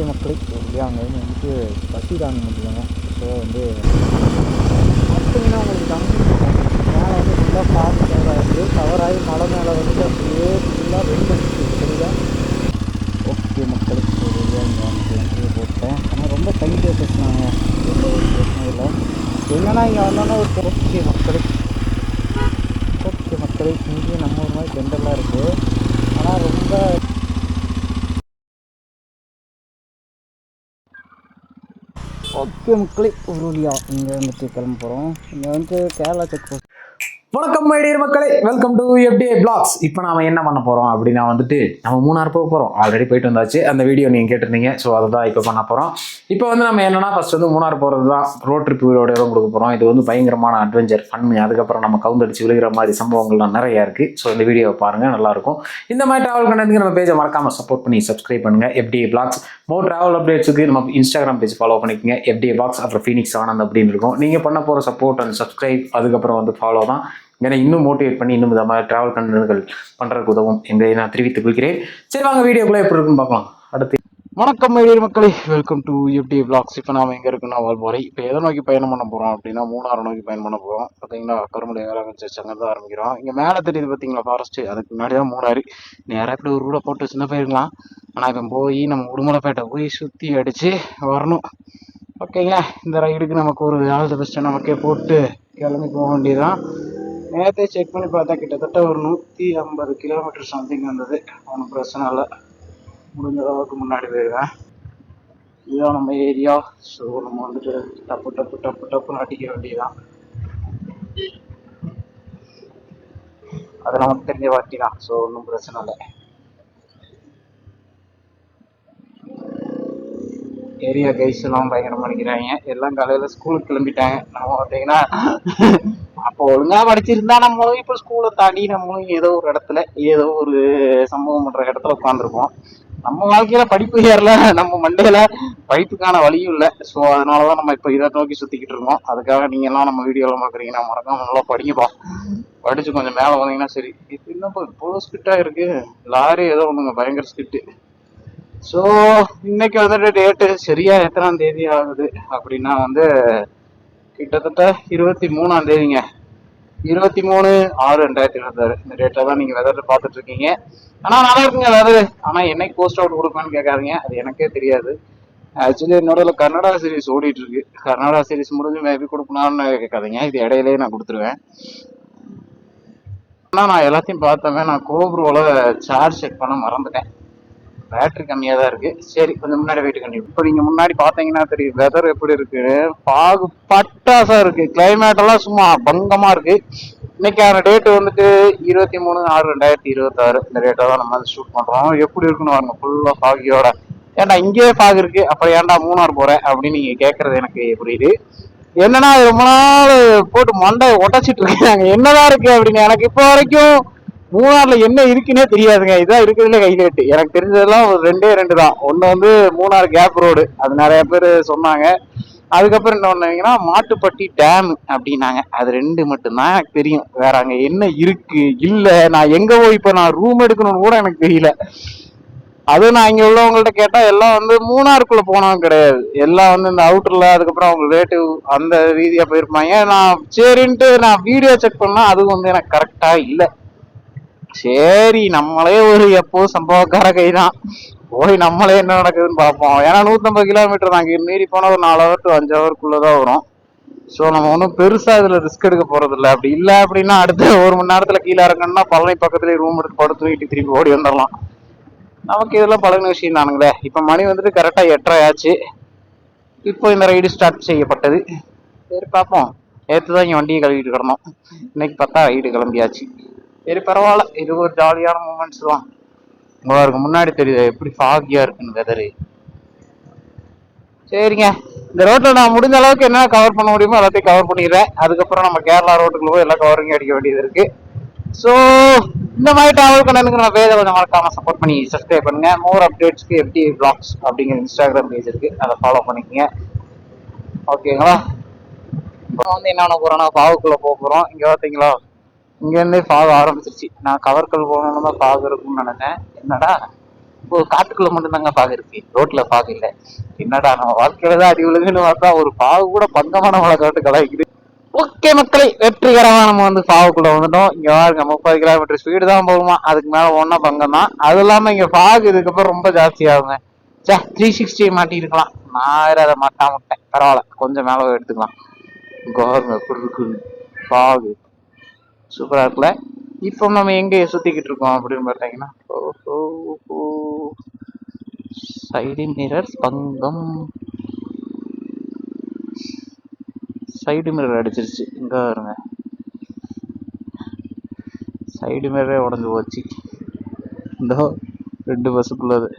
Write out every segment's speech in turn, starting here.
மக்களே இல்லையா அங்கேருந்து வந்துட்டு பசி தாங்க முடியலங்க. ஸோ வந்து பார்த்தீங்கன்னா உங்களுக்கு தண்ணி மேலே வந்து ஃபுல்லாக ஃபார்ம் கவர் ஆகிடுது. கவர் ஆகி மலை மேலே வந்துட்டு அப்படியே ஃபுல்லாக வெயில் வந்துச்சு சரிங்களா. ஓகே மக்களே ஒரு இல்லையா இங்கே வந்துட்டு என்ட்ரி போட்டேன். ஆனால் ரொம்ப டைம் பேசினாங்க, எந்த ஒரு பிரச்சனையும் இல்லை. என்னென்னா இங்கே வந்தோன்னா ஒரு ஓகே மக்களே இங்கேயும் நம்ம ஒரு மாதிரி டெண்டெல்லாம் இருக்குது. ஆனால் ரொம்ப ஓகே மக்களே ஒரு வழியாக இங்கே வந்துட்டு கிளம்ப போகிறோம். இங்கே வந்து கேரளா செக் போஸ்ட். வணக்கம் மைடியர் மக்களே, வெல்கம் டு FDA Vlogs. இப்போ நாம என்ன பண்ண போகிறோம் அப்படின்னா வந்துட்டு நம்ம மூணார் போக போகிறோம். ஆல்ரெடி போயிட்டு வந்தாச்சு, அந்த வீடியோ நீங்கள் கேட்டிருந்தீங்க. ஸோ அதை தான் இப்போ பண்ண போகிறோம். இப்போ வந்து நம்ம என்னன்னா ஃபர்ஸ்ட் வந்து மூணார் போகிறது தான் ரோட் ட்ரிப் வீடியோட தான் கொடுக்க போகிறோம். இது வந்து பயங்கரமான அட்வென்ச்சர் ஃபன். அதுக்கப்புறம் நம்ம கவுந்தடிச்சு விழுகிற மாதிரி சம்பவங்கள்லாம் நிறையா இருக்குது. ஸோ இந்த வீடியோவை பாருங்கள், நல்லாயிருக்கும். இந்த மாதிரி ட்ராவல் கண்டதுக்கு நம்ம பேஜை மறக்காமல் சப்போர்ட் பண்ணி சப்ஸ்கிரைப் பண்ணுங்கள். FDA Vlogs மோர் ட்ராவல் அப்டேட்ஸுக்கு நம்ம இன்ஸ்டாகிராம் பேஜ் ஃபாலோ பண்ணிக்கோங்க. FDA Vlogs அப்புறம் ஃபீனிக்ஸ் ஆனந்த் அப்படின்னு இருக்கும். நீங்கள் பண்ண போகிற சப்போர்ட் அண்ட் சப்ஸ்கிரைப் அதுக்கப்புறம் வந்து ஃபாலோ தான் ஏன்னா இன்னும் மோட்டிவேட் பண்ணி இன்னும் இந்த மாதிரி ட்ராவல் கண்டென்ட்கள் பண்ணுறதுக்கு உதவும் என்பதை நான் தெரிவித்துக் கொள்கிறேன். சரி வாங்க வீடியோக்குள்ளே எப்படி இருக்குன்னு பார்க்கலாம். அடுத்து வணக்கம் மைடியர் மக்களே, வெல்கம் டு FDA Vlogs. இப்போ நாம் எங்கே இருக்குன்னா வால்பாறை. இப்போ எதை நோக்கி பயணம் பண்ண போகிறோம் அப்படின்னா மூணாரை நோக்கி பயணம் பண்ண போகிறோம். பார்த்தீங்கன்னா கருமலை வேளாங்கண்ணி சர்ச் அங்கே தான் ஆரம்பிக்கிறோம். இங்கே மேலே தெரியுது பார்த்தீங்களா ஃபாரஸ்ட்டு, அதுக்கு முன்னாடி தான் மூணாறு. நேராக இப்படி ஒரு ரூடை போட்டு சின்ன போயிருக்கலாம். ஆனால் இப்போ போய் நம்ம உடுமலைப்பேட்டை போய் சுற்றி அடித்து வரணும். ஓகேங்களா, இந்த ரைடுக்கு நமக்கு ஒரு ஆல் தி பெஸ்ட்டை நமக்கே போட்டு கிளம்பி போக வேண்டியதுதான். நேரத்தை செக் பண்ணி பார்த்தா கிட்டத்தட்ட ஒரு 150 கிலோமீட்டர் சம்திங் வந்தது. ஒன்றும் பிரச்சனை இல்லை, முடிஞ்ச அளவுக்கு முன்னாடி போயிடுவேன். இதுதான் நம்ம ஏரியா. ஸோ நம்ம வந்துட்டு டப்பு டப்பு டப்பு டப்புன்னு அடிக்க வேண்டியதுதான். அது நமக்கு தெரிஞ்ச வாட்டி தான். ஸோ ஒன்றும் பிரச்சனை இல்லை. ஏரியா கைஸ் எல்லாம் பயங்கரம் பண்ணிக்கிறாங்க. எல்லாம் காலையில் ஸ்கூலுக்கு கிளம்பிட்டாங்க. நம்ம பார்த்தீங்கன்னா அப்போ ஒழுங்கா படிச்சிருந்தா நம்மளும் இப்போ ஸ்கூலை தாண்டி நம்மளும் ஏதோ ஒரு இடத்துல ஏதோ ஒரு சம்பவம் பண்ற இடத்துல உட்காந்துருப்போம். நம்ம வாழ்க்கையில படிப்பு ஏறல, நம்ம மண்டையில படிப்புக்கான வழியும் இல்லை. ஸோ அதனாலதான் நம்ம இப்போ இதை நோக்கி சுத்திக்கிட்டு இருக்கோம். அதுக்காக நீங்க எல்லாம் நம்ம வீடியோலாம் பாக்குறீங்கன்னா மறக்காம நல்லா படிங்கப்பா. படிச்சு கொஞ்சம் மேலே வந்தீங்கன்னா சரி. இது என்னப்பா இவ்வளோ ஸ்கிட்டா இருக்கு, லாரி ஏதோ ஒண்ணுங்க பயங்கர ஸ்கிட்டு. ஸோ இன்னைக்கு வந்துட்டு டேட்டு சரியா எத்தனாம் தேதி ஆகுது அப்படின்னா வந்து கிட்டத்தட்ட 23ஆம் தேதிங்க. 23/6/2026 இந்த டேட்டா தான் நீங்க வெதர் பார்த்துட்டு இருக்கீங்க. ஆனா நல்லா இருக்குங்க வெதர். ஆனா என்னைக்கு போஸ்ட் அவுட் கொடுப்பேன்னு கேட்காதீங்க, அது எனக்கே தெரியாது. ஆக்சுவலி என்னோட கன்னடா சீரிஸ் ஓடிட்டு இருக்கு. கன்னடா சீரிஸ் முடிஞ்சு மேபி கொடுக்கணும்னு கேட்காதீங்க, இது இடையிலேயே நான் கொடுத்துருவேன். ஆனா நான் எல்லாத்தையும் பார்த்தவன், நான் கோப்ரோல சார்ஜ் செக் பண்ண மறந்துட்டேன். பேட்டரி கம்மியா தான் இருக்கு. சரி கொஞ்சம் முன்னாடி போயிட்டு கண்டிப்பா. இப்போ நீங்க முன்னாடி பாத்தீங்கன்னா தெரியும் வெதர் எப்படி இருக்கு. பாகு பட்டாசா இருக்கு. கிளைமேட் எல்லாம் சும்மா பங்கமா இருக்கு. இன்னைக்கான டேட் வந்துட்டு 23/6/2026. இந்த டேட்டை தான் நம்ம வந்து ஷூட் பண்றோம். எப்படி இருக்குன்னு பாருங்க, ஃபுல்லா ஃபாகியோட. ஏன்டா இங்கேயே ஃபாக் இருக்கு, அப்புறம் ஏன்டா மூணார் போறேன் அப்படின்னு நீங்க கேட்கறது எனக்கு புரியுது. என்னன்னா ரொம்ப நாள் போட்டு மண்டை உடச்சிட்டு இருக்காங்க. என்னதான் இருக்கு அப்படின்னு எனக்கு இப்போ வரைக்கும் மூணார்ல என்ன இருக்குன்னே தெரியாதுங்க. இதான் இருக்கிறதுல ஹைலைட். எனக்கு தெரிஞ்சதெல்லாம் ஒரு ரெண்டு தான். ஒண்ணு வந்து மூணார் கேப் ரோடு, அது நிறைய பேர் சொன்னாங்க. அதுக்கப்புறம் என்ன ஒண்ணுங்கன்னா மாட்டுப்பட்டி டேம் அப்படின்னாங்க. அது ரெண்டு மட்டும்தான் எனக்கு தெரியும். வேற அங்க என்ன இருக்கு இல்ல, நான் எங்க போய் இப்ப நான் ரூம் எடுக்கணும்னு கூட எனக்கு தெரியல. அதுவும் நான் இங்க உள்ளவங்கள்ட்ட கேட்டா எல்லாம் வந்து மூணாருக்குள்ள போனவங்க கிடையாது, எல்லாம் வந்து இந்த அவுட்டர்ல அதுக்கப்புறம் அவங்க ரிலேட்டிவ் அந்த ரீதியா போயிருப்பாங்க. நான் சரின்ட்டு நான் வீடியோ செக் பண்ணா அதுவும் வந்து எனக்கு கரெக்டா இல்லை. சரி நம்மளே ஒரு எப்போ சம்பவக்கார கைதான், போய் நம்மளே என்ன நடக்குதுன்னு பார்ப்போம். ஏன்னா 150 கிலோமீட்டர் தான், இங்க மீறி போனா ஒரு 4 hour to 5 hourக்குள்ளதான் வரும். ஸோ நம்ம ஒன்றும் பெருசா இதுல ரிஸ்க் எடுக்க போறது இல்லை. அப்படி இல்லை அப்படின்னா அடுத்த 1 மணி நேரத்துல கீழே இறங்கணும்னா பழனி பக்கத்துலேயே ரூம் எடுத்து படுத்து தூக்கிட்டு திரும்பி ஓடி வந்துடலாம். நமக்கு இதெல்லாம் பழகின விஷயம் தானுங்களே. இப்ப மணி வந்துட்டு கரெக்டா 8:30 ஆச்சு. இப்போ இந்த ரைடு ஸ்டார்ட் செய்யப்பட்டது. சரி பார்ப்போம். நேற்றுதான் இங்க வண்டியை கழுவிட்டு கிடந்தோம், இன்னைக்கு பார்த்தா ரைடு கிளம்பியாச்சு. சரி பரவாயில்ல, இது ஒரு ஜாலியான மூமெண்ட்ஸ் தான். உங்களுக்கு முன்னாடி தெரியுது எப்படி ஃபாகியா இருக்குன்னு வெதரு. சரிங்க, இந்த ரோட்ல நான் முடிஞ்ச அளவுக்கு என்ன கவர் பண்ண முடியுமோ எல்லாத்தையும் கவர் பண்ணிடுறேன். அதுக்கப்புறம் நம்ம கேரளா ரோட்டுக்குள்ள போய் எல்லாம் கவரிங் அடிக்க வேண்டியது இருக்கு. ஸோ இந்த மாதிரி டிராவல் கண்டனுக்கு நம்ம பேஜை கொஞ்சம் மறக்காம சப்போர்ட் பண்ணி சப்ஸ்கிரைப் பண்ணுங்க. மோர் அப்டேட்ஸ்க்கு FDA Vlogs அப்படிங்கிற இன்ஸ்டாகிராம் பேஜ் இருக்கு, அதை ஃபாலோ பண்ணிக்கங்க. ஓகேங்களா, இப்போ வந்து என்ன பண்ண போறோம்னா ஃபாகுக்குள்ள போக போறோம். இங்க பார்த்தீங்களா, இங்க இருந்தே ஃபாக் ஆரம்பிச்சிருச்சு. நான் கவர்கல் போகணும்னு தான் ஃபாக் இருக்கும்னு நினைச்சேன். என்னடா காட்டுக்குள்ள மட்டும்தாங்க பாகு இருக்கு, ரோட்ல பாகு இல்லை. என்னடா நம்ம வாழ்க்கையில தான் அடி விழுகுன்னு பார்த்தா ஒரு பாகு கூட பங்கமான மழை காட்டு கலாய்க்குது. ஓகே மக்களை, வெற்றிகரமா நம்ம வந்து பாகுக்குள்ள வந்துட்டோம். இங்க பாருங்க 30 கிலோமீட்டர் ஸ்பீடு தான் போகுமா, அதுக்கு மேல ஒன்னா பங்கம் தான். அது இல்லாம இங்க பாகு இதுக்கப்புறம் ரொம்ப ஜாஸ்தி ஆகுங்க. 360 மாட்டி இருக்கலாம், நான் வேற அதை மாட்டாம விட்டேன். பரவாயில்ல, கொஞ்சம் மேல எடுத்துக்கலாம். கவர்மெண்ட் எப்படி இருக்குன்னு பாகு சூப்பரா இருக்குல்ல. இப்போ நம்ம எங்க சுத்திக்கிட்டு இருக்கோம் அப்படின்னு பார்த்தீங்கன்னா, சைடு மிரர் பங்கம், சைடு மிரர் அடிச்சிருச்சு. இங்க வருங்க, சைடு மிரரே உடஞ்சு போச்சு. இந்த 2 பஸ்ஸுக்குள்ளது.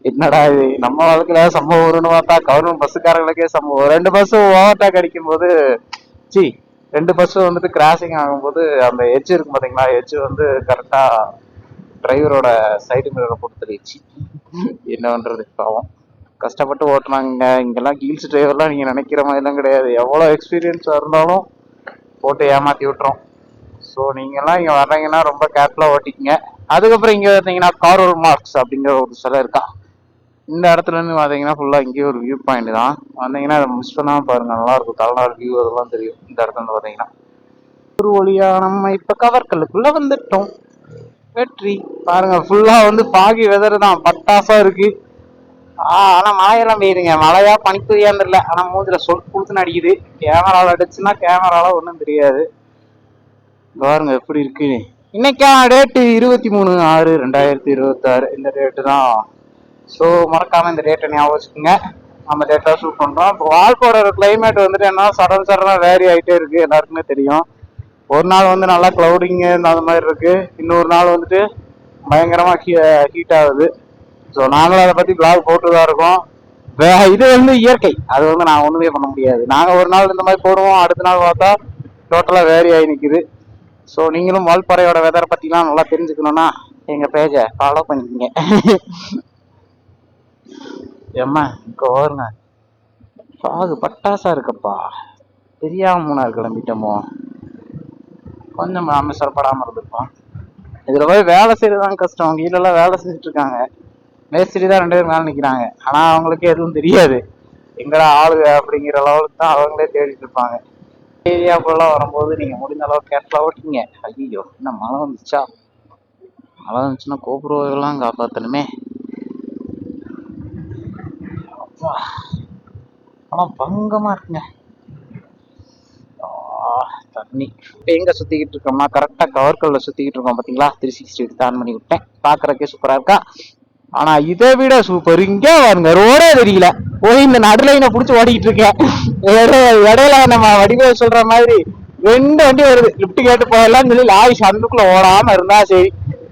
என்னடா இது நம்ம வாழ்க்கையில சம்பவம் வரும்னு பார்த்தா கவர்மெண்ட் பஸ்ஸுக்காரங்களுக்கே சம்பவம். 2 பஸ்ஸும் ஓவர்டேக் அடிக்கும் போது, 2 பஸ்ஸும் வந்துட்டு கிராசிங் ஆகும்போது அந்த எட்ஜ் இருக்கும் பாத்தீங்களா, எட்ஜ் வந்து கரெக்டா டிரைவரோட சைடு மிரரை போட்டு தெரிச்சு. என்ன பண்றது, பாவம் கஷ்டப்பட்டு ஓட்டுனாங்க. இங்கெல்லாம் கீல்ஸ் டிரைவர்லாம் நீங்க நினைக்கிற மாதிரிலாம் கிடையாது, எவ்வளவு எக்ஸ்பீரியன்ஸ் இருந்தாலும் போட்டு ஏமாத்தி விட்டுரும். ஸோ நீங்கெல்லாம் இங்க வர்றீங்கன்னா ரொம்ப கேர்ஃபுல்லா ஓட்டிக்கங்க. அதுக்கப்புறம் இங்க பார்த்தீங்கன்னா காரோல் மார்க்ஸ் அப்படிங்கிற ஒரு சிலை இருக்கா. இந்த இடத்துல இருந்து பாத்தீங்கன்னா ஃபுல்லா இங்கேயே ஒரு வியூ பாயிண்ட் தான். வந்தீங்கன்னா அதை மிஸ் பண்ணாம பாருங்க, நல்லா இருக்கும். தலைநாள் வியூ அதெல்லாம் தெரியும் இந்த இடத்துல இருந்து பாத்தீங்கன்னா. ஒரு வழியா நம்ம இப்ப கவர்கல்லுக்குள்ள வந்துட்டோம். வெற்றி பாருங்க, ஃபுல்லா வந்து பாகி வெதர் தான், பட்டாசா இருக்கு. ஆனா மழையெல்லாம் பெய்யுதுங்க, மழையா பனிப்புரியான்னு தெரியல. ஆனா மூஞ்சில சொல் கொடுத்துன்னு அடிக்குது. கேமரால அடிச்சுன்னா கேமரால ஒன்றும் தெரியாது. பாருங்க எப்படி இருக்கு. இன்னைக்கா டேட்டு 23/6/2026 இந்த டேட்டு தான். ஸோ மறக்காம இந்த டேட்டை ஞாபகம் வச்சுக்கோங்க. அந்த டேட்டா ஷூட் பண்றோம். இப்போ வால்கோட கிளைமேட் வந்துட்டு என்ன சடனா வேரி ஆகிட்டே இருக்கு, எல்லாருக்குமே தெரியும். ஒரு நாள் வந்து நல்லா கிளவுடிங் அந்த மாதிரி இருக்கு, இன்னொரு நாள் வந்துட்டு பயங்கரமா ஹீட் ஆகுது. ஸோ நாங்களும் அதை பத்தி பிளாக் போட்டுதான் இருக்கோம். இது வந்து இயற்கை, அது வந்து நான் ஒண்ணுமே பண்ண முடியாது. நாங்க ஒரு நாள் இந்த மாதிரி போடுவோம், அடுத்த நாள் பார்த்தா டோட்டலா வேரி ஆகி நிக்குது. ஸோ நீங்களும் வால்பாறையோட வெதரை பத்திலாம் நல்லா தெரிஞ்சுக்கணும்னா எங்க பேஜை ஃபாலோ பண்ணிக்கங்க. ஏம்மா இங்க வருங்க, பாகு பட்டாசா இருக்கப்பா, தெரியாம 3 கிளம்பிட்டோமோ, கொஞ்சம் அவசரப்படாம இருந்திருப்போம். இதுல போய் வேலை செய்யறதுதான் கஷ்டம். கீழெல்லாம் வேலை செஞ்சுட்டு இருக்காங்க, மேஸ்திரி தான் 2 பேர் மேல நிக்கிறாங்க. ஆனா அவங்களுக்கு எதுவும் தெரியாது, எங்கடா ஆளுங்க அப்படிங்கிற லெவலுக்கு தான் அவங்களே தேடிட்டு இருப்பாங்க. ஏரியாக்குள்ள வரும்போது நீங்க முடிஞ்ச அளவுக்கு கேர்ஃபுல்லா ஓட்டிங்க. ஐயோ என்ன மழை வந்துச்சா, மழை வந்துச்சுன்னா கோபுரம் காப்பாத்தணுமே. ஆனா பங்கமா இருக்குங்க தண்ணி. இப்ப எங்க சுத்திக்கிட்டு இருக்கோம்னா கரெக்டா கவர்கல்ல சுத்திக்கிட்டு இருக்கோம் பாத்தீங்களா. 360 ஆன் பண்ணி விட்டேன், பாக்குறதுக்கே சூப்பரா இருக்கா. ஆனா இதை விட சூப்பர் இங்க பாருங்க, ரோடே தெரியல, போய் இந்த நடுலைனை புடிச்சு ஓடிக்கிட்டு இருக்கேன். இடையில நம்ம வடிவேல் சொல்ற மாதிரி 2 வண்டி வருது, லிப்ட் கேட்டு போகலாம்னு சொல்லி லாரி சந்துக்குள்ள ஓடாம இருந்தா சரி,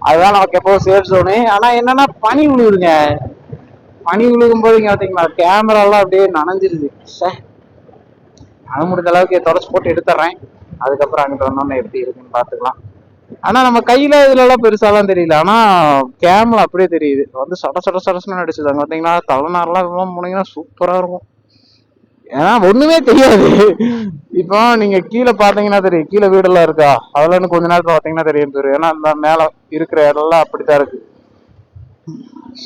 அதுதான் நமக்கு எப்போ சேஃப் ஜோனு. ஆனா என்னன்னா பனி விழுகுதுங்க, பனி விழுகும் போது இங்க பாத்தீங்களா கேமரா எல்லாம் அப்படியே நனைஞ்சிருது. அது முடிஞ்ச அளவுக்கு தொடச்சு போட்டு எடுத்துறேன், அதுக்கப்புறம் அங்கிட்ட வந்தோம்னா எப்படி இருக்குன்னு பாத்துக்கலாம். ஆனா நம்ம கையில இதுல எல்லாம் பெருசாலாம் தெரியல, ஆனா கேமரா அப்படியே தெரியுது. வந்து சடசடன்னு அடிச்சுது. அங்க பாத்தீங்கன்னா தலைநாரெல்லாம் போனீங்கன்னா சூப்பரா இருக்கும், ஏன்னா ஒண்ணுமே தெரியாது. இப்போ நீங்க கீழே பாத்தீங்கன்னா தெரியும், கீழே வீடெல்லாம் இருக்கா, அதுல கொஞ்ச நேரத்துல பாத்தீங்கன்னா தெரியும். ஏன்னா அந்த மேல இருக்கிற இடம்லாம் அப்படித்தான் இருக்கு.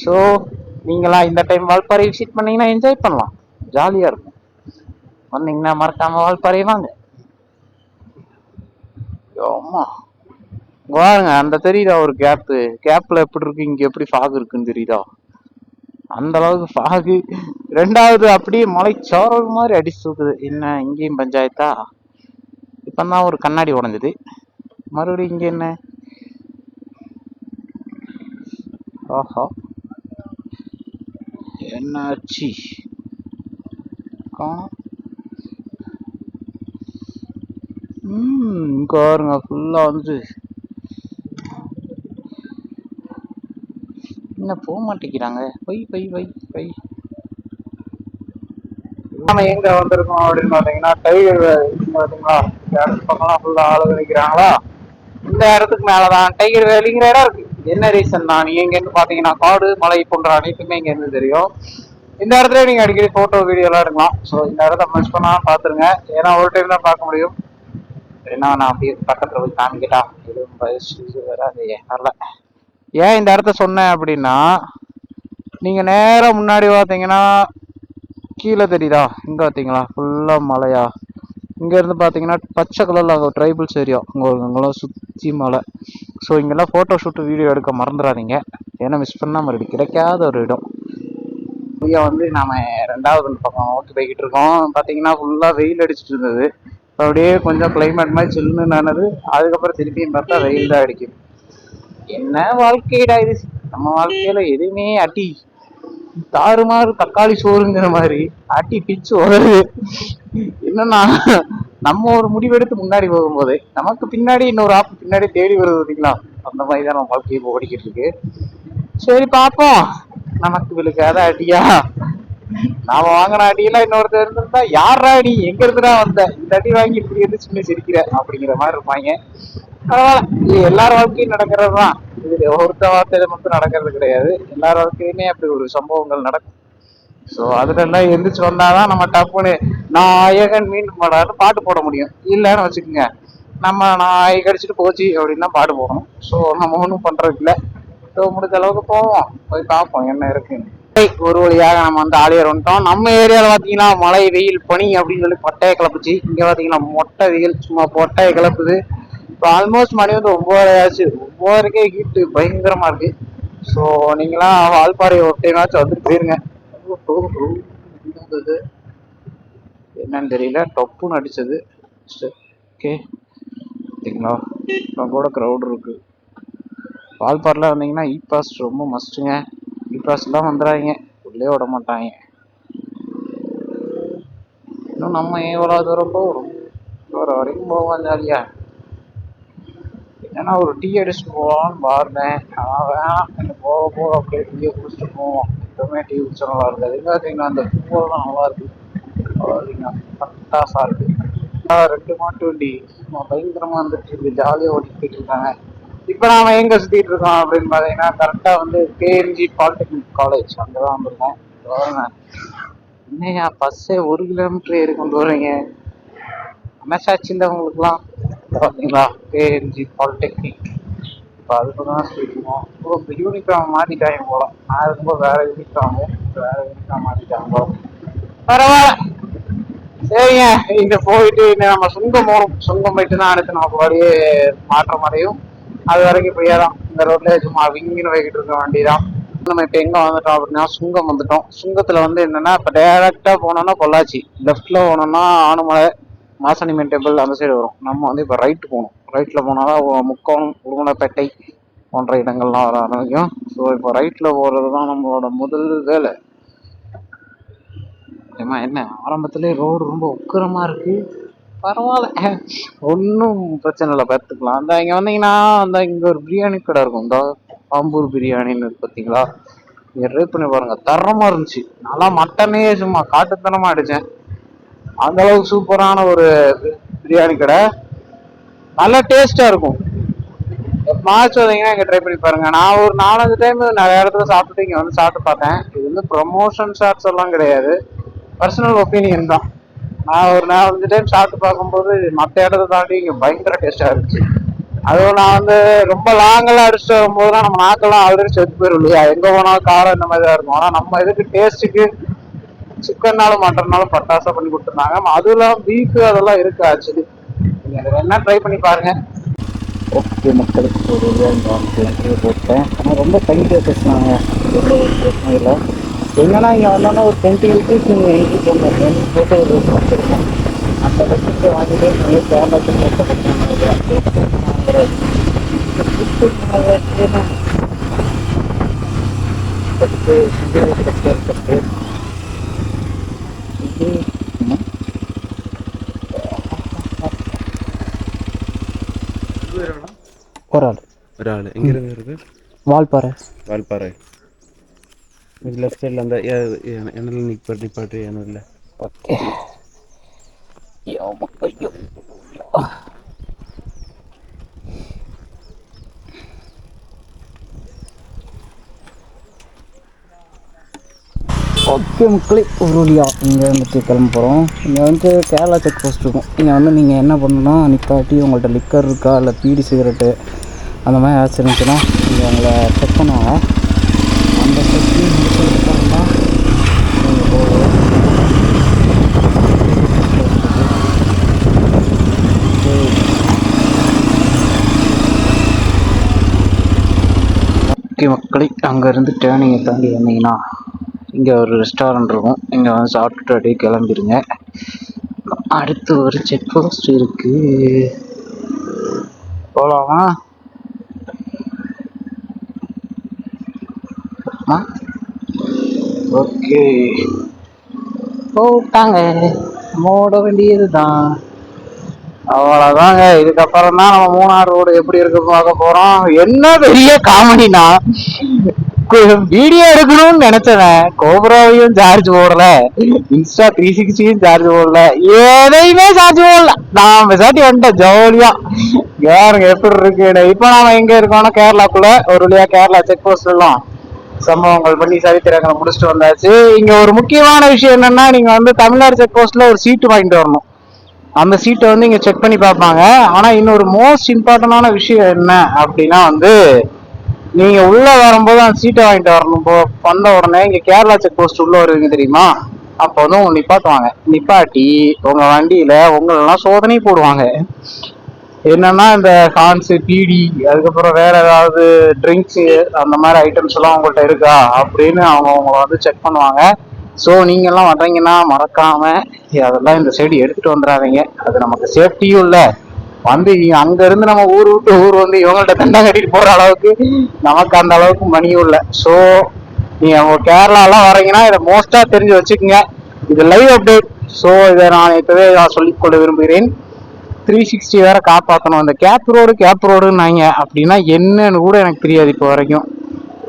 ஸோ நீங்களா இந்த டைம் வால்பாறை விசிட் பண்ணீங்கன்னா என்ஜாய் பண்ணலாம், ஜாலியா இருக்கும். வந்தீங்கன்னா மறக்காம வால்பாறை வாங்க. ஆமா பாருங்க, அந்த தெரியுதா ஒரு கேப்ல எப்படி இருக்கு, இங்க எப்படி ஃபாக் இருக்குன்னு தெரியுதா, அந்த அளவுக்கு ஃபாகு. 2வது அப்படியே மலைச்சாரல் மாதிரி அடிச்சு தூக்குது. என்ன இங்கேயும் பஞ்சாயத்தா, இப்பதான் ஒரு கண்ணாடி உடஞ்சது, மறுபடியும் இங்க என்ன, ஆஹா என்னாச்சு காணோம். இங்க பாருங்க ஃபுல்லா வந்து என்ன போக மாட்டேங்கிறாங்க. பை நம்ம எங்க வந்திருக்கோம் அப்படின்னு பாத்தீங்கன்னா டைகர் பாத்தீங்களா, பக்கம்லாம் ஃபுல்லா ஆளுங்க நிக்கிறாங்களா. இந்த இடத்துக்கு மேலதான் டைகர் வேலிங்கிற இடம் இருக்கு. என்ன ரீசன் தான், நீங்க எங்க இருந்து பாத்தீங்கன்னா காடு மலை போன்ற அனைத்துமே இங்க இருந்து தெரியும். இந்த இடத்துல நீங்க அடிக்கடி போட்டோ வீடியோ எல்லாம் எடுக்கலாம். ஸோ இந்த இடத்த மிஸ் பண்ணாம பாத்துருங்க, ஏன்னா ஒரு டைம் தான் பார்க்க முடியும். ஏன்னா நான் அப்படியே பக்கத்துல போய் காமிக்கிட்டா எதுவும் இது வராது வரல. ஏன் இந்த இடத்த சொன்னேன் அப்படின்னா, நீங்க நேரம் முன்னாடி பார்த்தீங்கன்னா கீழே தெரியுதா, இங்க பார்த்தீங்களா ஃபுல்லா மலையா, இங்க இருந்து பார்த்தீங்கன்னா பச்சை கலர்ல அங்கே ட்ரைபிள்ஸ் ஏரியா, அங்கெல்லாம் சுற்றி மலை. ஸோ இங்கெல்லாம் ஃபோட்டோ ஷூட் வீடியோ எடுக்க மறந்துடாதீங்க, ஏன்னா மிஸ் பண்ணால் மறுபடியும் கிடைக்காத ஒரு இடம். இங்கே வந்து நாம 2வது பக்கம் நோக்கி போய்கிட்டு இருக்கோம். பார்த்தீங்கன்னா ஃபுல்லாக வெயில் அடிச்சுட்டு இருந்தது, அப்படியே கொஞ்சம் கிளைமேட் மாதிரி சில்லுன்னு ஆனது. அதுக்கப்புறம் திருப்பியும் பார்த்தா வெயில் தான் அடிக்குது. என்ன வாழ்க்கைடா இது, நம்ம வாழ்க்கையில எதுவுமே அடி தாறுமாறு தக்காளி சோறுங்கிற மாதிரி அடி பிச்சு உதறது. என்னன்னா நம்ம ஒரு முடிவெடுத்து முன்னாடி போகும்போது நமக்கு பின்னாடி இன்னொரு ஆப்பு பின்னாடி தேடி வருது பார்த்தீங்களா, அந்த மாதிரி தான் நம்ம வாழ்க்கையை இப்போ ஓடிக்கிட்டு இருக்கு. சரி பார்ப்போம், நமக்கு விழுக்காத அடியா. நாம வாங்கின அடியெல்லாம் இன்னொருத்தர் இருந்திருந்தா யாரா அடி எங்க இருந்துடா வந்த, இந்த அடி வாங்கி இப்படி எதிர்த்து சிரிக்கிற அப்படிங்கிற மாதிரி இருப்பாங்க. பரவாயில்ல, இது எல்லார் வாழ்க்கையும் நடக்கிறதுதான், இது ஒருத்த வார்த்தையில மட்டும் நடக்கிறது கிடையாது, எல்லார் வாழ்க்கையுமே அப்படி ஒரு சம்பவங்கள் நடக்கும். ஸோ அதுல எல்லாம் எந்திரிச்சு வந்தாதான் நம்ம டப்புன்னு நாயகன் மீண்டும் படான்னு பாட்டு போட முடியும். இல்லைன்னு வச்சுக்கோங்க, நம்ம நாய் கடிச்சிட்டு போச்சு அப்படின்னா பாட்டு போடணும். ஸோ நம்ம ஒன்றும் பண்றது இல்லை. ஸோ முடிஞ்ச அளவுக்கு போவோம், போய் பார்ப்போம் என்ன இருக்குன்னு. ஒரு வழியாக நம்ம வந்து ஆலியார் வந்துட்டோம். நம்ம ஏரியாவில் பார்த்தீங்கன்னா மழை வெயில் பனி அப்படின்னு சொல்லி பொட்டையை கிளப்புச்சு. இங்கே பார்த்தீங்கன்னா மொட்டை வெயில் சும்மா பொட்டையை கிளப்புது. இப்போ ஆல்மோஸ்ட் மணி வந்து 9:30 ஆச்சு. 9:30க்கே ஹீட்டு பயங்கரமா இருக்கு. ஸோ நீங்களாம் வால்பாறை ஒரு டைமாச்சும் வந்துட்டு போயிருங்க. என்னன்னு தெரியல, டப்புன்னு அடிச்சது. ஓகே பார்த்தீங்களா, இப்போ கூட க்ரௌட் இருக்கு. வால்பாறையில் வந்தீங்கன்னா இ பாஸ் ரொம்ப மஸ்ட்டுங்க. இ பாஸ் எல்லாம் வந்துடாதீங்க, உள்ளே விட மாட்டாங்க. இன்னும் நம்ம எவ்வளோ தூரம் போகிறோம், வர வரைக்கும் போவோம் ஜாலியா. ஏன்னா ஒரு டீ அடிச்சுட்டு போகலான்னு பாருந்தேன், ஆனால் வேணாம், எனக்கு போக போக அப்படியே டீயை குடிச்சிட்டு போவோம். எப்பவுமே டீ குடிச்சா நல்லா இருக்காது. எங்கே பார்த்தீங்கன்னா அந்த பூவெல்லாம் நல்லா இருக்கு, பார்த்தீங்கன்னா பட்டாசா இருக்கு. 2 மாட்டு வண்டி பயங்கரமா வந்துட்டு இருக்கு, ஜாலியாக ஓட்டிட்டு இருக்காங்க. இப்போ நாம எங்க சுத்திட்டு இருக்கோம் அப்படின்னு பாத்தீங்கன்னா, கரெக்டா வந்து கேஎம்ஜி பாலிடெக்னிக் காலேஜ் அங்கதான் வந்திருக்கோம். என்னையா பஸ்ஸே 1 கிலோமீட்டர் ஏறி கொண்டு வரீங்க, மனசாட்சி இல்லை உங்களுக்குலாம்? பார்த்தீங்களா கேஎம்ஜி பாலிடெக்னிக். இப்போ அதுக்கு தான் சொல்லிருக்கோம். இப்போ யூனிஃபார்ம் மாத்திட்டாங்க போல, நான் இருக்கும்போது வேற யூனிஃபார்ம் மாத்திட்டாங்க போல. பரவாயில்ல, சரிங்க. இங்க போயிட்டு நம்ம சுங்கம் போகணும். சுங்கம் போயிட்டு தான் அடுத்து நமக்கு வழியே மாற்றம் அடையும். அது வரைக்கும் இப்படியே தான் இந்த ரோட்ல சும்மா விங்கின்னு வைக்கிட்டு இருக்க வண்டிதான். நம்ம இப்ப எங்க வந்துட்டோம் அப்படின்னா சுங்கம் வந்துட்டோம். சுங்கத்துல வந்து என்னன்னா, இப்ப டைரக்டா போனோம்னா பொள்ளாச்சி, லெஃப்ட்ல போனோம்னா ஆனமலை மாசாணியம்மன் டெம்பிள் அந்த சைடு வரும். நம்ம வந்து இப்ப ரைட் போகணும். ரைட்ல போனாதான் முக்கோணம் உடுமலைப்பேட்டை போன்ற இடங்கள்லாம் வர ஆரம்பிக்கும். ஸோ இப்போ ரைட்ல போறதுதான் நம்மளோட முதல் வேலை. என்ன ஆரம்பத்திலே ரோடு ரொம்ப உக்கிரமா இருக்கு, பரவாயில்ல, ஒன்றும் பிரச்சனை இல்லை, பார்த்துக்கலாம். அந்த இங்கே வந்தீங்கன்னா அந்த இங்கே ஒரு பிரியாணி கடை இருக்கும், இந்த ஆம்பூர் பிரியாணின்னு இருக்கு பார்த்தீங்களா, நீங்கள் ட்ரை பண்ணி பாருங்க, தரமாக இருந்துச்சு. நல்லா மட்டனே சும்மா காட்டுத்தனமாக அடித்தேன், அந்த அளவுக்கு சூப்பரான ஒரு பிரியாணி கடை, நல்லா டேஸ்ட்டாக இருக்கும். எப்பமாச்சும் வந்தீங்கன்னா இங்கே ட்ரை பண்ணி பாருங்க. நான் ஒரு 4-5 டைம் நிறைய இடத்துல சாப்பிட்டுட்டு இங்கே வந்து சாப்பிட்டு பார்த்தேன். இது வந்து ப்ரொமோஷன் ஷார்ட்ஸ் எல்லாம் கிடையாது, பர்சனல் ஒப்பீனியன் தான். நான் ஒரு 4-5 டைம் சாப்பிட்டு பார்க்கும்போது மற்ற இடத்த தாண்டி இங்கே பயங்கர டேஸ்டாக இருந்துச்சு. அதுவும் நான் வந்து ரொம்ப லாங்கெல்லாம் அடிச்சுட்டு வரும்போதுலாம் நம்ம நாக்கெல்லாம் ஆல்ரெடி செத்து போயிடும் இல்லையா, எங்கே போனாலும் காரம் இந்த மாதிரி தான் இருக்கும். ஆனால் நம்ம இதுக்கு டேஸ்ட்டுக்கு சிக்கன்னாலும் மட்டன்னாலும் பட்டாசா பண்ணி கொடுத்துருந்தாங்க. அதுவும் இல்லாமல் பீஃபு அதெல்லாம் இருக்கு ஆக்சுவலி, நீங்கள் அதை வேணா ட்ரை பண்ணி பாருங்க. ஓகே மக்களுக்கு ஒரு போட்டேன், ஆனால் ரொம்ப டைட்டாக பேசினாங்க, எந்த ஒரு பிரச்சனையும் இல்லை. என்னன்னா இங்கே வந்தோன்னா ஒரு 20 rupees நீங்கள் எங்கி போங்க போட்டு ஒரு வச்சுருக்கோம். அந்த லட்சத்தை வாங்கிட்டு நீங்கள் கேரளாக்கு ஒரு ஆள் எங்கிருந்து வருது? வால்பாறை. வால்பாறை. லெஃப்ட் சைடில் அந்த எண்ணில் நிப்பாட்டு எண்ணில். ஓகே. ஓகே மக்களே, ஒரு வழியாக இங்கே வந்துட்டு கிளம்ப போகிறோம். இங்கே வந்து கேரளா செக் போஸ்ட் இருக்கும். இங்கே வந்து நீங்கள் என்ன பண்ணணும்னா நிப்பாட்டி உங்கள்கிட்ட லிக்கர் இருக்கா இல்லை பீடி சிகரெட்டு அந்த மாதிரி ஏதாச்சும் இருந்துச்சுன்னா இங்கே உங்களை செக் பண்ணுவாங்க. அந்த செக் முடிச்சதுக்கப்புறமா நீங்கள் போகணும். ஓகே மக்களே, அங்கேருந்து டேர்னிங்கை தாண்டி வந்தீங்கன்னா இங்கே ஒரு ரெஸ்டாரண்ட் இருக்கும். இங்கே வந்து சாப்பிட்டுட்டு அப்படியே கிளம்பிடுங்க. அடுத்து ஒரு செக் போஸ்ட் இருக்கு, போகலாமா? ஓகே, போட்டாங்க, ஓட வேண்டியது தான். அவ்வளோதாங்க. இதுக்கப்புறம் தான் நம்ம மூணார் ரோடு எப்படி இருக்கு பார்க்க போகிறோம். என்ன பெரிய காமெடினா, வீடியோ எடுக்கணும்னு நினைச்சவன் கோபுராவையும் சார்ஜ் போடல, இன்ஸ்டா 360யும் சார்ஜ் போடல, எதையுமே சார்ஜ் போடல. நான் சாட்டி வந்துட்டேன் ஜாலியா. யாருங்க எப்படி இருக்கு. இப்ப நாம எங்க இருக்கோம்னா கேரளாக்குள்ள ஒரு வழியா கேரளா செக் போஸ்ட் எல்லாம் சம்பவங்கள் பண்ணி சரித்திரங்களை முடிச்சுட்டு வந்தாச்சு. இங்க ஒரு முக்கியமான விஷயம் என்னன்னா, நீங்க வந்து தமிழ்நாடு செக் போஸ்ட்ல ஒரு சீட்டு வாங்கிட்டு வரணும். அந்த சீட்டை வந்து இங்க செக் பண்ணி பார்ப்பாங்க. ஆனா இன்னொரு மோஸ்ட் இம்பார்ட்டன்டான விஷயம் என்ன அப்படின்னா வந்து, நீங்க உள்ள வரும்போது அந்த சீட்டை வாங்கிட்டு வரணும். வந்த உடனே இங்க கேரளா செக் போஸ்ட் உள்ள வருவீங்க தெரியுமா, அப்போ வந்து உங்க நிப்பாட்டுவாங்க. நிப்பாட்டி உங்க வண்டியில உங்களெல்லாம் சோதனை போடுவாங்க. என்னன்னா இந்த கான்ஸு பீடி அதுக்கப்புறம் வேற ஏதாவது ட்ரிங்க்ஸு அந்த மாதிரி ஐட்டம்ஸ் எல்லாம் உங்கள்கிட்ட இருக்கா அப்படின்னு அவங்க உங்களை வந்து செக் பண்ணுவாங்க. ஸோ நீங்கெல்லாம் வர்றீங்கன்னா மறக்காம அதெல்லாம் இந்த சைடு எடுத்துட்டு வந்துடாதீங்க. அது நமக்கு சேஃப்டியும் இல்லை. வந்து அங்க இருந்து நம்ம ஊர் விட்டு ஊர் வந்து இவங்கள்ட்ட தண்டை கட்டிட்டு போற அளவுக்கு நமக்கு அந்த அளவுக்கு மணியும் இல்லை. ஸோ நீங்க கேரளாலாம் வரீங்கன்னா இதை மோஸ்டா தெரிஞ்சு வச்சுக்கோங்க. இது லைவ் அப்டேட். ஸோ இதை நான் இப்பவே நான் சொல்லிக்கொள்ள விரும்புகிறேன். 360 வேற காப்பாற்றணும். அந்த கேப் ரோடுன்னாங்க அப்படின்னா என்னன்னு கூட எனக்கு தெரியாது இப்போ வரைக்கும்.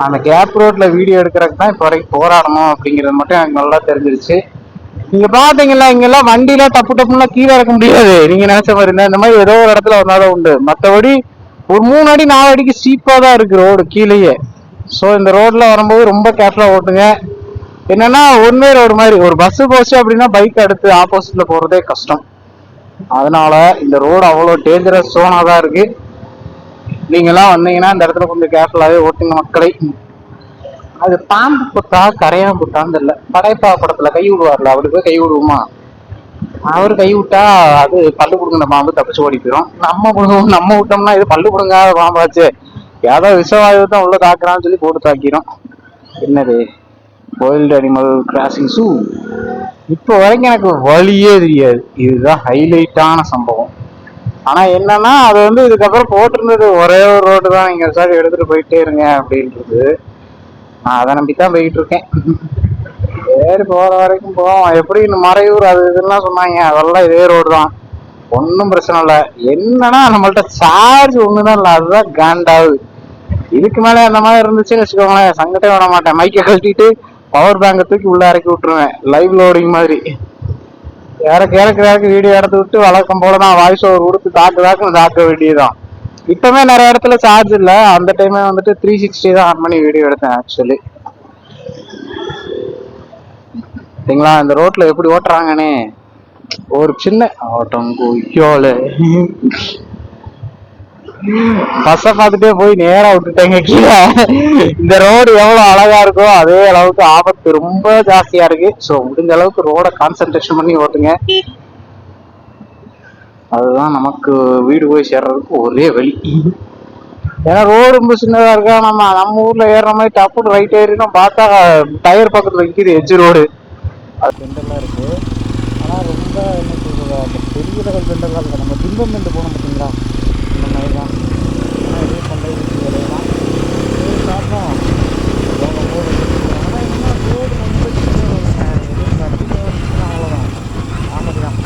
அந்த கேப் ரோட்ல வீடியோ எடுக்கிறதுக்கு தான் இப்போ வரைக்கும் போராடணும் அப்படிங்கிறது மட்டும் எனக்கு நல்லா தெரிஞ்சிருச்சு. நீங்க பாத்தீங்களா, இங்கெல்லாம் வண்டியில தப்பு டப்புலாம் கீழே இறக்க முடியாது. நீங்க நினைச்ச மாதிரி இருந்தா இந்த மாதிரி ஏதோ ஒரு இடத்துல வந்தாதான் உண்டு. மற்றபடி ஒரு 3 அடி 4 அடிக்கு ஸ்டீப்பா தான் இருக்கு ரோடு கீழேயே. ஸோ இந்த ரோட்ல வரும்போது ரொம்ப கேர்ஃபுல்லா ஓட்டுங்க. என்னன்னா ஒன்வே ரோடு மாதிரி ஒரு பஸ் போச்சு அப்படின்னா பைக் அடுத்து ஆப்போசிட்ல போறதே கஷ்டம். அதனால இந்த ரோடு அவ்வளோ டேஞ்சரஸ் சோனா தான் இருக்கு. நீங்கெல்லாம் வந்தீங்கன்னா இந்த இடத்துல கொஞ்சம் கேர்ஃபுல்லாவே ஓட்டுங்க மக்களை. அது பாம்பு புட்டா கரையான் புட்டான்னு தெரியல. படைப்பா படத்துல கை விடுவார்ல, அவரு போய் கை விடுவோமா, அவரு கை விட்டா அது பல்லு கொடுங்க பாம்பு தப்பிச்சு ஓடி போயிடும். நம்ம விட்டோம்னா இது பல்லு கொடுங்காத பாம்பாச்சு, ஏதோ விஷவாயு தான் உள்ள தாக்குறான்னு சொல்லி போட்டு தாக்கிடும். என்னது வைல்டு அனிமல் கிராசிங் ஷூ. இப்போ வரைக்கும் எனக்கு வழியே தெரியாது. இதுதான் ஹைலைட்டான சம்பவம். ஆனா என்னன்னா அது வந்து இதுக்கப்புறம் போட்டிருந்தது ஒரே ஒரு ரோடு தான், இங்க சார் எடுத்துட்டு போயிட்டே இருங்க அப்படின்றது. நான் அதை நம்பித்தான் போயிட்டு இருக்கேன். சரி போற வரைக்கும் போவோம். எப்படி இந்த மறையூர் அது இதெல்லாம் சொன்னாங்க, அதெல்லாம் இதே ரோடு தான், ஒன்றும் பிரச்சனை இல்லை. என்னன்னா நம்மள்ட்ட சார்ஜ் ஒண்ணுதான் இல்லை, அதுதான் காண்டாவது. இதுக்கு மேலே அந்த மாதிரி இருந்துச்சுன்னு வச்சுக்கோங்களேன், சங்கட்டே விட மாட்டேன். மைக்கை கழட்டிட்டு பவர் பேங்கை தூக்கி உள்ள இறக்கி விட்டுருவேன், லைவ் லோடிங் மாதிரி. இறக்கு வீடியோ எடுத்து விட்டு வழக்கம் போலதான் வாய்ஸ் ஓவர் கொடுத்து தாக்க வேண்டியதுதான். இப்பவே நிறைய இடத்துல சார்ஜ் இல்லை. அந்த டைமே வந்துட்டு 360 தான் ஆன் பண்ணி வீடியோ எடுத்தேன் ஆக்சுவலி. சரிங்களா, இந்த ரோட்ல எப்படி ஓட்டுறாங்கன்னு ஒரு சின்ன ஆட்டங்கோல பஸ்ஸை பார்த்துட்டே போய் நேரா விட்டுட்டேங்க கீழே. இந்த ரோடு எவ்வளவு அழகா இருக்கோ அதே அளவுக்கு ஆபத்து ரொம்ப ஜாஸ்தியா இருக்கு. ஸோ முடிஞ்ச அளவுக்கு ரோட கான்சென்ட்ரேஷன் பண்ணி ஓட்டுங்க. அதுதான் நமக்கு வீடு போய் சேர்றதுக்கு ஒரே வழி. ஏன்னா ரோடு ரொம்ப சின்னதா இருக்கா. நம்ம ஊர்ல ஏறுற மாதிரி டப்புன்னு ரைட் ஏறினோம் பார்த்தா டயர் பக்கத்துல நிற்கிது எஜ்ஜு ரோடு. அது பெண்டெல்லாம் இருக்கு. ஆனா ரொம்ப என்ன சொல்றது, அந்த பெரிய லெவல் பெண்டெல்லாம் இருக்கு. நம்ம திம்பம் பெண்டு போனோம் பார்த்தீங்களா, இந்த மாதிரி தான். ஆனால் எதுவும் பண்ண வேலையெல்லாம் பார்ப்போம். ஆனால் என்ன ரோடு ரொம்ப எதுவும் நடத்திட்டு அவ்வளோதான் ஆமாம் தான்.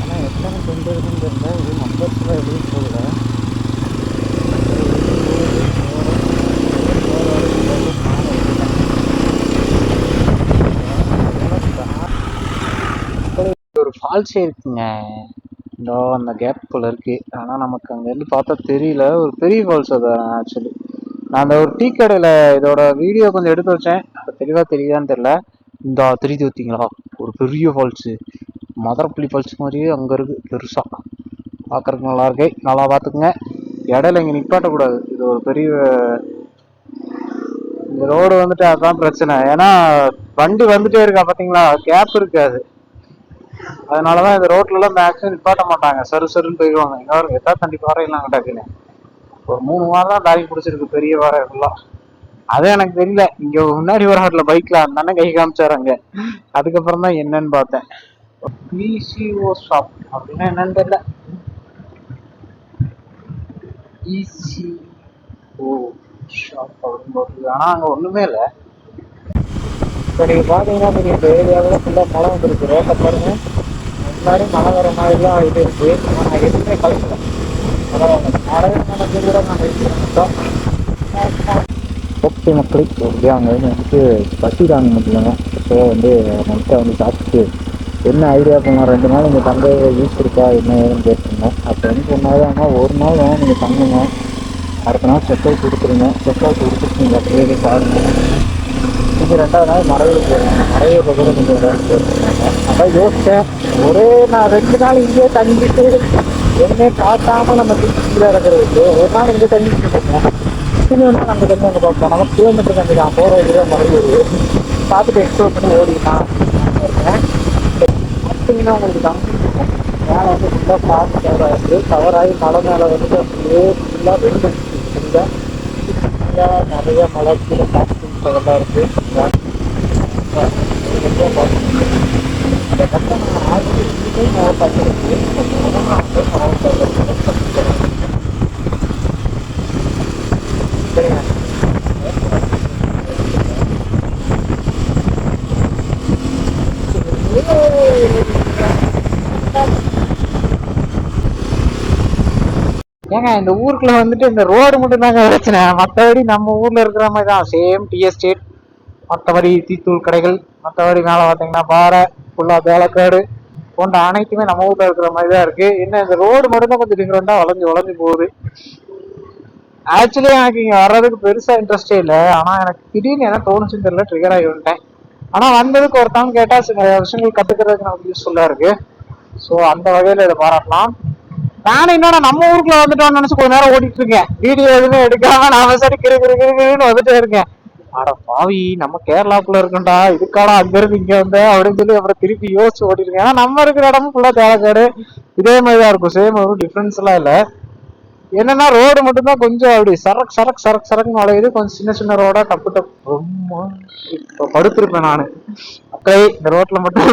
ஆனால் எத்தனை பெண்டு இருக்குன்னு தெரியல. இது நம்பர்ஸில் எதுவும் போகல. ஒரு ஃபால்ஸே இருக்குங்க இந்த அந்த கேப்புக்குள்ள இருக்கு. ஆனா நமக்கு அங்க இருந்து பார்த்தா தெரியல. ஒரு பெரிய ஃபால்ஸ் அது ஆக்சுவலி. நான் அந்த ஒரு டீ கடையில இதோட வீடியோ கொஞ்சம் எடுத்து வச்சேன். இப்போ தெளிவாக தெரியுதான்னு தெரியல. இந்த தெரியுது பார்த்தீங்களா, ஒரு பெரிய ஃபால்ஸு, மதரப்பள்ளி ஃபால்ஸ் மாதிரியே அங்கே இருக்குது பெருசாக. பார்க்குறதுக்கு நல்லா இருக்கு, நல்லா பார்த்துக்குங்க. இடையில இங்கே நிப்பாட்டக்கூடாது, இது ஒரு பெரிய இந்த ரோடு வந்துட்டு அதுதான் பிரச்சனை. ஏன்னா வண்டி வந்துட்டே இருக்கா பார்த்தீங்களா, கேப் இருக்காது. அதனாலதான் இந்த ரோட்லலாம் மேக்ஸிமம் நிப்பாட்ட மாட்டாங்க, சரு சருன்னு போயிடுவாங்க. இன்னொரு எத்தா தண்டி பாறையெல்லாம் டக்குன்னு ஒரு 3 வாரம் தான் தாக்கி பிடிச்சிருக்கு, பெரிய பாறை ஃபுல்லாக. அதே எனக்கு தெரியல, இங்க முன்னாடி ஒரு ஆட்ல பைக்ல அந்த அண்ணன் கை காமிச்சாருங்க. அதுக்கப்புறம் தான் என்னன்னு பார்த்தேன். பிசிஓ ஷாப் அப்படின்னா என்னன்னு தெரியல. பிசிஓ ஷாப் அப்படின்னு போட்டு, ஆனா அங்க ஒண்ணுமே இல்லை. இப்போ நீங்க பாத்தீங்கன்னா நீங்க இந்த ஏரியாவில் ஃபுல்லா மழை வந்துருக்கு. ரோட்டை பாருங்க, முன்னாடி மழை வர மாதிரிலாம் இது இருக்கு. ஆனா எதுவுமே கலக்கல. ஓகே மக்களே, அப்படியே அங்கே வந்துட்டு பசிதாங்க முடியலங்க. ஸோ வந்து நைட்டை வந்து சாப்பிட்டு என்ன ஐடியா பண்ணலாம், 2 நாள் இங்கே தங்க யூஸ் இருக்கா என்ன ஏதுன்னு கேட்டுருந்தேன். அப்போ வந்து சொன்னாங்க, ஆனால் ஒரு நாள் வேணால் நீங்கள் தங்குங்க, அடுத்த நாள் செக் அவுட் கொடுத்துருங்க. செக் அவுட் கொடுத்துட்டு நீங்கள் அப்படியே பாருங்க. நீங்கள் 2வது நாள் மறைவில் போயிருங்க, மறைவில் கூட நீங்கள் போயிருந்தாங்க. அதான் யோசித்தேன், நான் 2 நாள் இங்கேயே தங்கிட்டு எதுவுமே பார்க்காம நம்ம திருச்சியில் இருக்கிறதுக்கு ஒரு நாள் இங்கே தங்கிட்டு இருக்கோம். இன்னொன்று நம்ம தண்ணி அங்கே பார்ப்போம். நம்ம கிலோமீட்டர் தண்ணி தான் போகிற வழியாக மறையூர் பார்த்துட்டு எக்ஸ்ப்ளோர் பண்ணி ஓடிக்கலாம் இருக்கேன். பார்த்தீங்கன்னா உங்களுக்கு தங்கி மேலே வந்து ஃபுல்லாக ஃபாஸ்ட் கவர் ஆகிருக்கு. கவர் ஆகி மலை மேலே வந்துட்டு அப்படியே ஃபுல்லாக வெண்டு ஃபுல்லாக நிறைய மலை கீழே காஸ்டியூம் அதெல்லாம் இருக்குது. அந்த பக்கம் ஆல்ரெடி மாவட்டம் சரிங்க. ஏங்க இந்த ஊருக்குள்ள வந்துட்டு இந்த ரோடு மட்டும் தாங்க பிரச்சனை, மற்றபடி நம்ம ஊர்ல இருக்கிற மாதிரி தான் சேம் டி எஸ்டேட். மற்றபடி தீத்தூள் கடைகள், மற்றபடி மேலே பார்த்தீங்கன்னா பாறை ஃபுல்லாக வேலைக்காடு போன்ற அனைத்துமே நம்ம ஊர்ல இருக்கிற மாதிரி தான் இருக்கு. என்ன இந்த ரோடு மட்டும் தான் கொஞ்சம் டிஃப்ரெண்டா வளைஞ்சு போகுது. ஆக்சுவலி எனக்கு இங்க வர்றதுக்கு பெருசா இன்ட்ரெஸ்டே இல்லை. ஆனா எனக்கு திடீர்னு என்ன தோணுச்சுன்னு தெரியல, ட்ரிகர் ஆகி வந்துட்டேன். ஆனா வந்ததுக்கு ஒருத்தவங்க கேட்டா சில விஷயங்கள் கத்துக்கிறதுக்கு நமக்கு யூஸ்ஃபுல்லா இருக்கு. ஸோ அந்த வகையில இதை பாராட்டலாம். நானும் என்னோட நம்ம ஊருக்குள்ள வந்துட்டோம்னு நினைச்சு கொஞ்ச நேரம் ஓடிட்டு இருக்கேன், வீடியோ எதுவுமே எடுக்காம நாம சரி கிருன்னு வந்துட்டே இருக்கேன். ஆட பாவி, நம்ம கேரளாக்குள்ள இருக்கோம்டா, இதுக்காடா அங்க இருந்து இங்க வந்த அப்படின்னு சொல்லி அப்புறம் திருப்பி யோசிச்சு ஓடிட்டு இருக்கேன். ஏன்னா நம்ம இருக்கிற இடமும் ஃபுல்லா தேவைக்காடு இதே மாதிரிதான் இருக்கும், சேம் ஒரு டிஃபரன்ஸ் எல்லாம் இல்லை. என்னன்னா ரோடு மட்டும்தான் கொஞ்சம் அப்படி சரக்கு நுழையுது, கொஞ்சம் சின்ன சின்ன ரோடா டப்பு ரொம்ப இப்போ படுத்திருப்பேன் நானு. அப்படியே இந்த ரோட்ல மட்டும்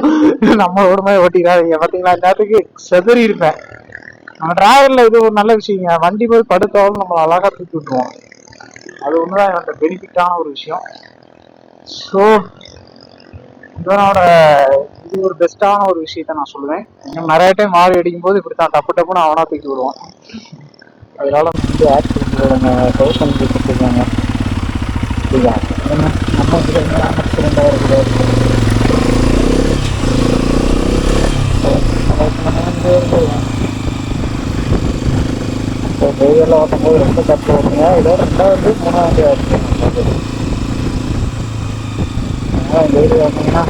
நம்ம ரோடு மாதிரி ஓட்டிடாதீங்க. பாத்தீங்களா, நேரத்துக்கு செதறி இருப்பேன். நம்ம டிராவல்ல இது ஒரு நல்ல விஷயங்க, வண்டி போய் படுத்தாலும் நம்ம அழகா தூக்கி விட்டுருவோம். அது ஒண்ணுதான் என்னோட பெனிஃபிட்டான ஒரு விஷயம். ஸோ இதனோட இது ஒரு பெஸ்டான ஒரு விஷயத்த நான் சொல்லுவேன். இன்னும் நிறைய டைம் மாறி அடிக்கும் போது இப்படித்தான் டப்புன்னு அவனா தூக்கி விடுவான். அதனால வந்து ஆக்சிடென்ட் 1000 கொடுத்துருக்காங்க. நம்ம ஆக்சிடென்ட் ஆகக்கூடாது. வெயிலில் ஓட்டும்போது ரொம்ப தப்பு ஓட்டுங்க. இதோட 2வது 3வது ஆக்சிடென்ட் இந்த ஏரியா வந்தீங்கன்னா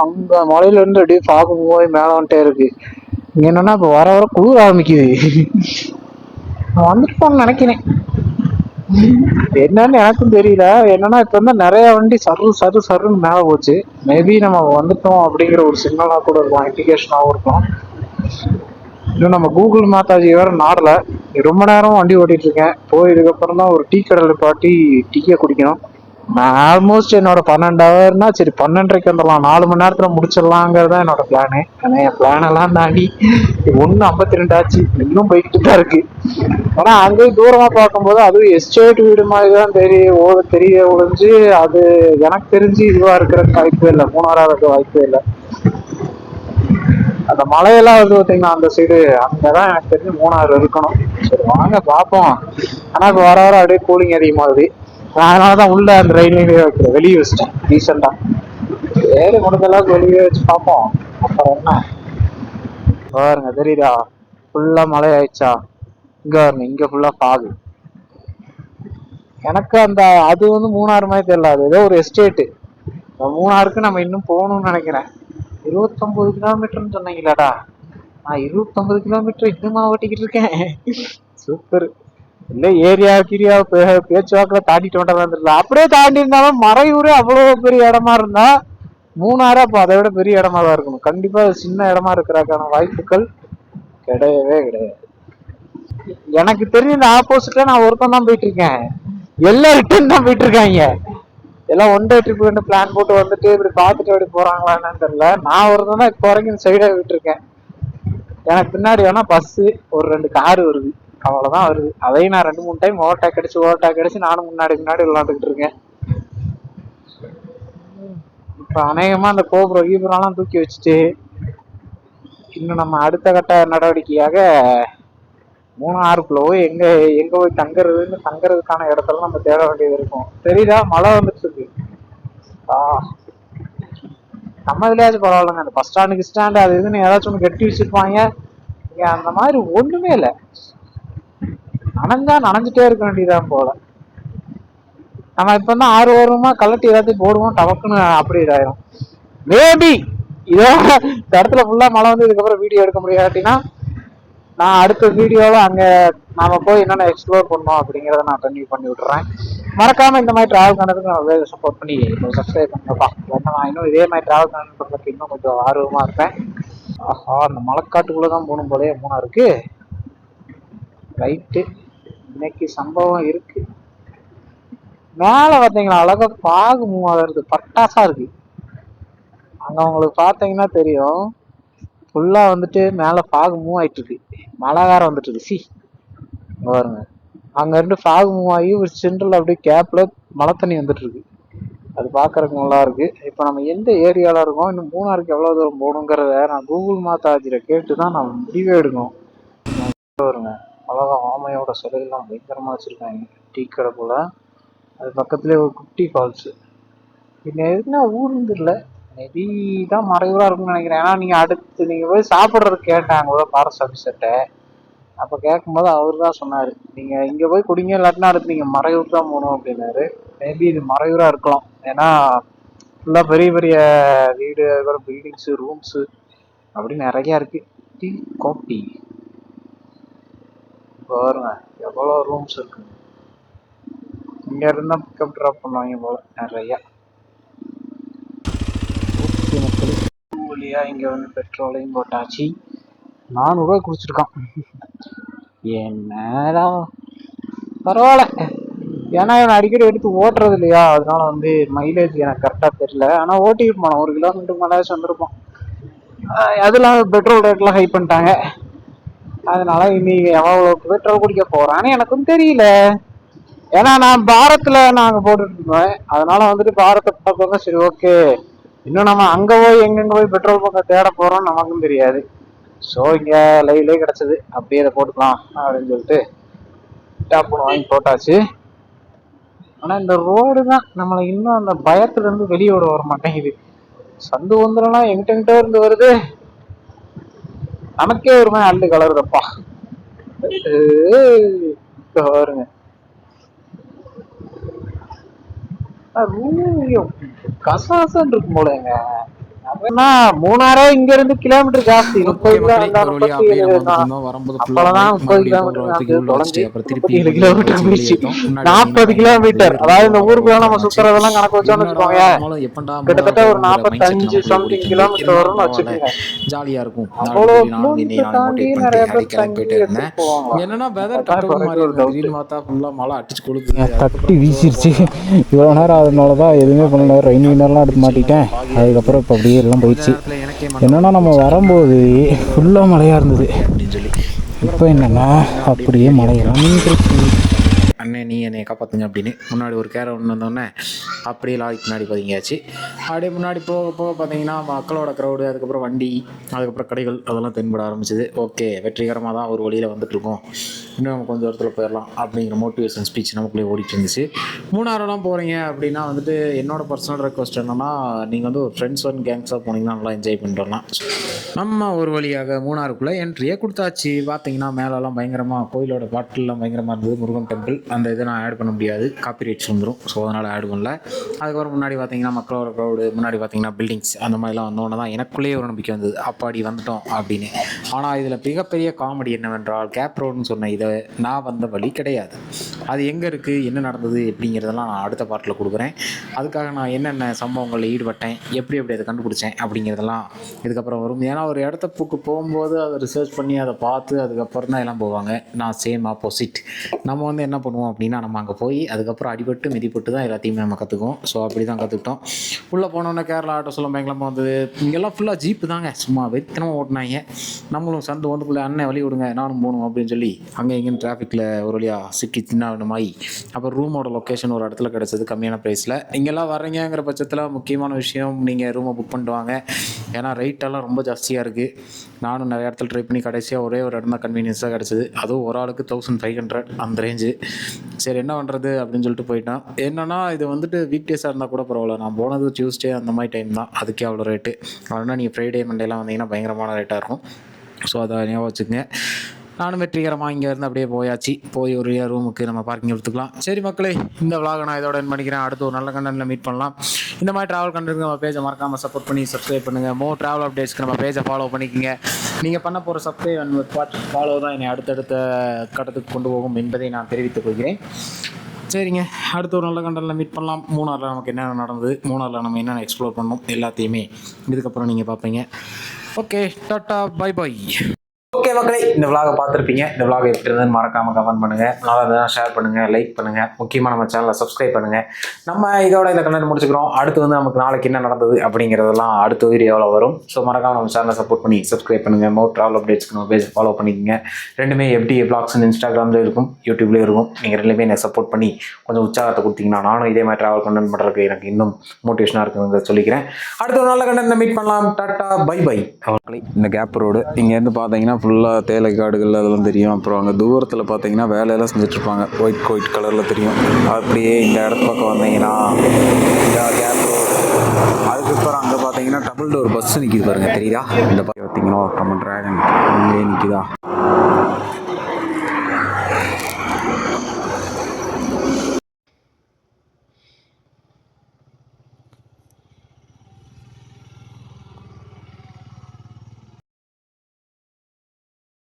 அங்க மலையில இருந்து அப்படியே பாக்கு போய் மேல வந்துட்டே இருக்கு. இங்க என்னன்னா இப்ப வர குளிர் ஆரம்பிக்குது. நான் வந்துட்டோம்னு நினைக்கிறேன், என்னன்னு எனக்கும் தெரியல. என்னன்னா இப்ப வந்து நிறைய வண்டி சருன்னு மேல போச்சு. மேபி நம்ம வந்துட்டோம் அப்படிங்கிற ஒரு சிக்னலா கூட இருக்கும், இண்டிகேஷனாவும் இருக்கும். இன்னும் நம்ம கூகுள் மாதாஜி வேற நாடல. ரொம்ப நேரம் வண்டி ஓட்டிட்டு இருக்கேன். போய் இதுக்கப்புறம் தான் ஒரு டீ கடையில் பாட்டி டீயை குடிக்கணும். நான் ஆல்மோஸ்ட் என்னோட 12 ஹவர்னா சரி 12:30 வந்துடலாம், 4 மணி நேரத்துல முடிச்சிடலாங்கிறதா என்னோட பிளானு. ஆனா என் பிளான் எல்லாம் தாண்டி 1:52 ஆச்சு, இன்னும் போய்கிட்டு தான் இருக்கு. ஆனா அங்கேயும் தூரமா பார்க்கும்போது அதுவும் எஸ்டேட் வீடு மாதிரிதான் தெரிய ஒழிஞ்சு அது எனக்கு தெரிஞ்சு இதுவா இருக்கிறதுக்கு வாய்ப்பே இல்லை, மூணாறாவது வாய்ப்பே இல்லை. அந்த மலையெல்லாம் வந்து பார்த்தீங்கன்னா அந்த சைடு அங்கதான் எனக்கு தெரிஞ்சு 3 இருக்கணும். சரி வாங்க பார்ப்போம். ஆனா இப்ப வர அப்படியே கூலிங் அதிகமாகுது. அதனாலதான் உள்ள அந்த ரயில்வே வைக்கிறேன், வெளியே வச்சுட்டேன் ரீசெண்டா. சரி முடிஞ்ச அளவுக்கு வெளியே வச்சு பார்ப்போம். அப்புறம் என்ன பாருங்க, தெரியுதா ஃபுல்லா மழை ஆயிடுச்சா. இங்க பாருங்க, இங்க ஃபுல்லா பாகு. எனக்கு அந்த அது வந்து மூணாறு மாதிரி தெரியல, அது ஏதோ ஒரு எஸ்டேட்டு. மூணாருக்கு நம்ம இன்னும் போகணும்னு நினைக்கிறேன். 29 கிலோமீட்டர்னு சொன்னீங்களாடா. நான் 29 கிலோமீட்டர் இன்னுமா ஓட்டிக்கிட்டு இருக்கேன். சூப்பர். இல்ல ஏரியா கீரியா பேச்சுவாக்குல தாண்டிட்டு வந்துடல. அப்படியே தாண்டி இருந்தாலும் மறையூரே அவ்வளவு பெரிய இடமா இருந்தா மூணாறு அப்போ அதை விட பெரிய இடமா தான் இருக்கணும். கண்டிப்பா சின்ன இடமா இருக்கிறதுக்கான வாய்ப்புகள் கிடையவே கிடையாது. எனக்கு தெரியும் இந்த ஆப்போசிட்ல நான் ஒருத்தன் தான் போயிட்டு இருக்கேன். எல்லாம் ரிட்டர்ன் தான் போயிட்டு இருக்காங்க. எல்லாம் ஒன் டே ட்ரிப் பிளான் போட்டு வந்துட்டு இப்படி பார்த்துட்டு அப்படி போறாங்களான்னு தெரியல. நான் ஒருத்தன் தான் இப்போ வரைக்கும் சைடா விட்டுருக்கேன். எனக்கு பின்னாடி வேணா பஸ் ஒரு 2 காரு வருது, அவ்வளவுதான் வருது. அதையும் நான் 2-3 டைம் ஓவர்டேக் அடிச்சு நானும் முன்னாடி விளையாண்டுக்கிட்டு இருக்கேன். இப்ப அநேகமா அந்த கோபுரம் தூக்கி வச்சுட்டு இன்னும் நம்ம அடுத்த கட்ட நடவடிக்கையாக மூணாறுக்குள்ள போய் எங்க எங்க போய் தங்குறதுக்கான இடத்துல நம்ம தேட வேண்டியது இருக்கும். தெரியுதா மழை வந்துட்டு இருக்கு. நம்ம இதுலயாச்சும் பரவாயில்லைங்க, அந்த பஸ் ஸ்டாண்டு அது இதுன்னு ஏதாச்சும் ஒன்று கட்டி வச்சிருப்பாங்க. அந்த மாதிரி ஒண்ணுமே இல்லை. நனைஞ்சிட்டே இருக்க வேண்டியதான் போல. நம்ம இப்ப தான் 6 வருமா கலட்டி எல்லாத்தையும் போடுவோம், டவக்குன்னு அப்படி இதாயிரும். மேபி இதோ இந்த இடத்துல ஃபுல்லா மழை வந்து இதுக்கப்புறம் வீடியோ எடுக்க முடியாட்டினா நான் அடுத்த வீடியோவில் அங்கே நாம போய் என்னென்ன எக்ஸ்ப்ளோர் பண்ணோம் அப்படிங்கிறத நான் கண்டினியூ பண்ணி விட்டுறேன். மறக்காம இந்த மாதிரி டிராவல் பண்ணுறதுக்கு நான் சப்போர்ட் பண்ணி சப்ஸ்கிரைப் பண்ணுங்கப்பா. ஏன்னா நான் இன்னும் இதே மாதிரி டிராவல் பண்ணுறதுக்கு இன்னும் கொஞ்சம் ஆர்வமாக இருப்பேன். ஆஹா, அந்த மலைக்காட்டுக்குள்ளே தான் போகணும் போலே மூணாருக்கு. ரைட்டு, இன்னைக்கு சம்பவம் இருக்கு. மேலே பார்த்தீங்களா அழகா பாகு மூவ் ஆகுறது, பட்டாசா இருக்கு. அங்கே உங்களுக்கு பார்த்தீங்கன்னா தெரியும், ஃபுல்லா வந்துட்டு மேல ஃபாக் மூவ் ஆயிட்டு இருக்கு. மழை வேற வந்துட்டு இருக்கு. பாருங்க, அங்க இருந்து ஃபாக் மூவ் ஆகி ஒரு சென்ட்ரல் அப்படியே கேப்ல மழை தண்ணி வந்துட்டு இருக்கு. அது பாக்குறதுக்கு நல்லா இருக்கு. இப்ப நம்ம எந்த ஏரியால இருக்கோம், இன்னும் மூணாருக்கு எவ்வளவு தூரம் போகணுங்கிறத நான் கூகுள் மாதாஜில கேட்டுதான் நான் முடிவே எடுக்கணும். பாருங்க, அழகா ஆமையோட சிலையெல்லாம் பயங்கரமா வச்சிருக்காங்க. டீ கடை போல. அது பக்கத்துலேயே ஒரு குட்டி ஃபால்ஸ். பின்ன எதுனா ஊருன்னு தெரியல, மேபி தான் மறைவா இருக்கும்னு நினைக்கிறேன். ஏன்னா நீங்க அடுத்து நீங்க போய் சாப்பிட்றதுக்கு கேட்டாங்க ஃபாரஸ்ட் ஆஃபீஸர்கிட்ட. அப்ப கேட்கும்போது அவர் தான் சொன்னாரு, நீங்க இங்க போய் குடிங்க, இல்லாட்டினா அடுத்து நீங்க மறையூர் தான் போகணும் அப்படின்னாரு. மேபி இது மறையூரா இருக்கலாம். ஏன்னா ஃபுல்லா பெரிய பெரிய வீடு, அதுக்கப்புறம் பில்டிங்ஸ், ரூம்ஸ் அப்படி நிறைய இருக்கு. டீ காபி பாருங்க எவ்வளவு ரூம்ஸ் இருக்கு. இங்க இருந்தா பிக்கப் ட்ராப் பண்ணுவாங்க போல நிறைய. வழியா இங்க வந்து பெட்ரோலையும் போட்டாச்சு. 400 ரூபாய் குடிச்சிருக்கான். என்னடா பரவாயில்ல, ஏன்னா இவன் அடிக்கடி எடுத்து ஓட்டுறது இல்லையா, அதனால வந்து மைலேஜ் எனக்கு கரெக்டா தெரியல. ஆனா ஓட்டிட்டு போனோம், 1 கிலோமீட்டருக்கு மேலே வந்திருப்போம். அதெல்லாம் பெட்ரோல் ரேட்லாம் ஹை பண்ணிட்டாங்க. அதனால இன்னைக்கு எவ்வளவு பெட்ரோல் குடிக்க போறான்னு எனக்கும் தெரியல. ஏன்னா நான் பாரத்ல நாங்க போட்டுட்டு இருந்தோம், அதனால வந்துட்டு பாரத்தை பார்க்கணும். சரி ஓகே, இன்னும் நம்ம அங்க போய் எங்கெங்க போய் பெட்ரோல் பக்கம் தேட போறோம் நமக்கும் தெரியாது. ஸோ இங்க லைவ்லேயே கிடைச்சது, அப்படியே அதை போட்டுக்கலாம் அப்படின்னு சொல்லிட்டு டாப் வாங்கி போட்டாச்சு. ஆனா இந்த ரோடு தான் நம்மளை இன்னும் அந்த பயத்துல இருந்து வெளியே விட வர மாட்டேங்குது. சந்து வந்துடலாம் எங்கிட்ட இருந்து வருது, நமக்கே ஒரு மாதிரி அள்ளு கலருதப்பா. பாருங்க கசாசன் இருக்கும் போலங்க. மூணாரே இங்க இருந்து கிலோமீட்டர் ஜாஸ்தி, 30 கிலோமீட்டர். அப்பதான் 30 கிலோமீட்டர் போயிடுச்சு. 40 கிலோமீட்டர். அதாவது இந்த ஊருக்குள்ள நம்ம சுத்துறதெல்லாம் கணக்கு வச்சோம்னு வச்சுக்கோங்க, கிட்டத்தட்ட ஒரு 45 சம்திங் கிலோமீட்டர் வரும்னு வச்சுக்கோங்க. ஜாலியா இருக்கும். அவ்வளவு கிலோமீட்டர் தாண்டி நிறைய பேர் தங்கி எடுத்துட்டு போவாங்க. என்னன்னா வெதர் திடீர்னு பார்த்தா ஃபுல்லா மழை அடிச்சு கொடுக்குது, தட்டி வீசிருச்சு. இவ்வளோ நேரம் அதனாலதான் எதுவுமே பண்ணல, ரெயின் வினர்லாம் எடுத்து மாட்டிட்டேன். அதுக்கப்புறம் இப்போ அப்படியே எல்லாம் போயிடுச்சு. என்னன்னா நம்ம வரும்போது ஃபுல்லாக மழையாக இருந்தது, இப்போ என்னன்னா அப்படியே மழையெல்லாம் நின்றுச்சு. அண்ணே நீ என்னை காப்பாற்றுங்க அப்படின்னு முன்னாடி ஒரு கேரை ஒன்று வந்தோடனே அப்படியே லாரிக்கு முன்னாடி பதுங்கியாச்சு. அப்படியே முன்னாடி போக போக பார்த்தீங்கன்னா மக்களோட க்ரௌடு, அதுக்கப்புறம் வண்டி, அதுக்கப்புறம் கடைகள் அதெல்லாம் தென்பட ஆரம்பிச்சிது. ஓகே, வெற்றிகரமாக தான் ஒரு வழியில் வந்துட்டுருக்கோம் இன்னும் நம்ம கொஞ்சம் தூரத்தில் போயிடலாம் அப்படிங்கிற மோட்டிவேஷன் ஸ்பீச் நமக்குள்ளே ஓடிட்டு இருந்துச்சு. மூணாறுலாம் போகிறீங்க அப்படின்னா வந்துட்டு என்னோட பர்சனல் ரெக்வஸ்ட் என்னன்னா, நீங்கள் வந்து ஒரு ஃப்ரெண்ட்ஸ் அண்ட் கேங்ஸாக போனீங்கன்னா நல்லா என்ஜாய் பண்ணிட்டு வரலாம். நம்ம ஒரு வழியாக மூணாறுக்குள்ளே என்ட்ரியே கொடுத்தாச்சு. பார்த்தீங்கன்னா மேலெல்லாம் பயங்கரமாக கோயிலோட பாட்டிலெலாம் பயங்கரமாக இருந்தது. முருகன் டெம்பிள் அந்த இதை நான் ஆட் பண்ண முடியாது, காப்பி ரைட்ஸ் வந்துடும். ஸோ அதனால் ஆட் பண்ணல. அதுக்கப்புறம் முன்னாடி பார்த்தீங்கன்னா மக்களோட க்ரௌடு, முன்னாடி பார்த்தீங்கன்னா பில்டிங்ஸ் அந்த மாதிரிலாம் வந்தோன்னே தான் எனக்குள்ளேயே ஒரு நம்பிக்கை வந்தது, அப்பாடி வந்துட்டோம் அப்படின்னு. ஆனால் இதில் மிகப்பெரிய காமெடி என்னவென்றால், கேப் ரோடுன்னு சொன்ன இதை நான் வந்த வழி கிடையாது. அது எங்கே இருக்குது, என்ன நடந்தது அப்படிங்கிறதெல்லாம் நான் அடுத்த பார்ட்டில் கொடுக்குறேன். அதுக்காக நான் என்னென்ன சம்பவங்களில் ஈடுபட்டேன், எப்படி அதை கண்டுபிடிச்சேன் அப்படிங்கிறதெல்லாம் இதுக்கப்புறம் வரும். ஏன்னா ஒரு இடத்த போகும்போது அதை ரிசர்ச் பண்ணி அதை பார்த்து அதுக்கப்புறம் தான் எல்லாம் போவாங்க. நான் சேம் ஆப்போசிட். நம்ம வந்து என்ன பண்ணுவோம் அப்படின்னா, நம்ம அங்கே போய் அதுக்கப்புறம் அடிபட்டு மிதிப்பட்டு தான் எல்லாத்தையுமே நம்ம கற்றுக்குவோம். ஸோ அப்படி தான் கற்றுக்கிட்டோம். உள்ளே போனோன்னே கேரளா ஆட்டோ சொல்ல பயங்கரமாக வந்தது. இங்கெல்லாம் ஃபுல்லாக ஜீப்பு தாங்க, சும்மா வெத்தனமாக ஓட்டினாங்க. நம்மளும் சந்து வந்துக்குள்ளே அண்ணன் வழி விடுங்க நானும் போகணும் அப்படின்னு சொல்லி அங்கே எங்கேயும் டிராஃபிக்கில் ஒரு வழியாக சிக்கி தின்னாடுமாயி அப்புறம் ரூமோட லொக்கேஷன் ஒரு இடத்துல கிடச்சது கம்மியான ப்ரைஸில். இங்கெல்லாம் வரீங்கிற பட்சத்தில் முக்கியமான விஷயம், நீங்கள் ரூமை புக் பண்ணிட்டு வாங்க. ஏன்னா ரேட்டெல்லாம் ரொம்ப ஜாஸ்தியாக இருக்குது. நானும் நிறைய இடத்துல ட்ரை பண்ணி கடைசியாக ஒரே ஒரு இடம் தான் கன்வீனியன்ஸாக கிடச்சிது. அதுவும் ஒரு ஆளுக்கு 1500 அந்த ரேஞ்சு. சரி என்ன பண்ணுறது அப்படின்னு சொல்லிட்டு போயிட்டேன். என்னென்னா இது வந்துட்டு வீக் டேஸாக இருந்தால் கூட பரவாயில்ல. நான் போனது டியூஸ்டே அந்த மாதிரி டைம் தான், அதுக்கே அவ்வளோ ரேட்டு. அதனால் நீங்கள் ஃப்ரைடே மண்டேலாம் வந்தீங்கன்னா பயங்கரமான ரேட்டாக இருக்கும். ஸோ அதை ஞாபகம் வச்சுக்கோங்க. நானும் வெற்றிகரமாக இங்கேருந்து அப்படியே போயாச்சு. போய் ஒரு ரூமுக்கு நம்ம பார்க்கிங் எடுத்துக்கலாம். சரி மக்களே, இந்த விலாகை நான் இதோட என் பண்ணிக்கிறேன். அடுத்து ஒரு நல்ல கண்டென்ட்டில் மீட் பண்ணலாம். இந்த மாதிரி ட்ராவல் கண்டென்ட்க்கு நம்ம பேஜை மறக்காமல் சப்போர்ட் பண்ணி சப்ஸ்கிரைப் பண்ணுங்கள். மோர் ட்ராவல் அப்டேட்ஸ்க்கு நம்ம பேஜை ஃபாலோ பண்ணிக்கோங்க. நீங்கள் பண்ண போகிற சப்ஸ்கிரைப் அண்ட் ஃபாலோ தான் என்னை அடுத்தடுத்த கட்டத்துக்கு கொண்டு போகும் என்பதை நான் தெரிவித்துக் கொள்கிறேன். சரிங்க, அடுத்த ஒரு நல்ல கண்டென்ட்டில் மீட் பண்ணலாம். மூணாரில் நமக்கு என்னென்ன நடந்தது, மூணாரில் நம்ம என்னென்ன எக்ஸ்ப்ளோர் பண்ணோம் எல்லாத்தையுமே இதுக்கப்புறம் நீங்கள் பார்ப்பீங்க. Okay, tata, bye bye. Okay மக்களே, இந்த விலாகை பார்த்துருப்பீங்க. இந்த விலாகை எப்படி இருந்ததுன்னு மறக்காமல் கமெண்ட் பண்ணுங்கள். நல்லா இருந்தால் ஷேர் பண்ணுங்கள், லைக் பண்ணுங்கள். முக்கியமாக நம்ம சேனலை சப்ஸ்கிரைப் பண்ணுங்கள். நம்ம இதோட இந்த கண்டென்ட் முடிச்சுக்கிறோம். அடுத்து வந்து நமக்கு நாளைக்கு என்ன நடந்தது அப்படிங்கிறதெல்லாம் அடுத்த வீடியோவில் வரும். ஸோ மறக்காமல் நம்ம சேனலை சப்போர்ட் பண்ணி சப்ஸ்கிரைப் பண்ணுங்கள். மோர் ட்ராவல் அப்டேட்ஸ்க்கு நம்ம பேஜ் ஃபாலோ பண்ணிக்கோங்க. ரெண்டுமே FDA Vlogs இன்ஸ்டாகிராமில் இருக்கும், யூடியூப்லேயும் இருக்கும். நீங்கள் ரெண்டுமே என்னை சப்போர்ட் பண்ணி கொஞ்சம் உற்சாகத்தை கொடுத்தீங்கன்னா நானும் இதே மாதிரி ட்ராவல் கண்டென்ட் பண்ணுறதுக்கு எனக்கு இன்னும் மோட்டிவேஷனாக இருக்குங்க சொல்லிக்கிறேன். அடுத்த ஒரு நல்ல கண்டென்ட்டில் மீட் பண்ணலாம். Tata, bye bye. இந்த கேப் ரோடு இங்கேருந்து பார்த்தீங்கன்னா ஃபுல்லாக தேயிலை காடுகள் அதெல்லாம் தெரியும். அப்புறம் அங்கே தூரத்தில் பார்த்தீங்கன்னா வேலையெல்லாம் செஞ்சுட்ருப்பாங்க, ஒயிட் கலரில் தெரியும். அப்படியே இந்த இடத்து பக்கம் வந்தீங்கன்னா கேப் ரோடு. அதுக்கப்புறம் அங்கே பார்த்தீங்கன்னா டபுள் டோர் பஸ் நிற்கிது பாருங்கள், தெரியுதா? இந்த பார்த்தீங்கன்னா நம்ம டிராகன் அங்கே நிற்கிதா?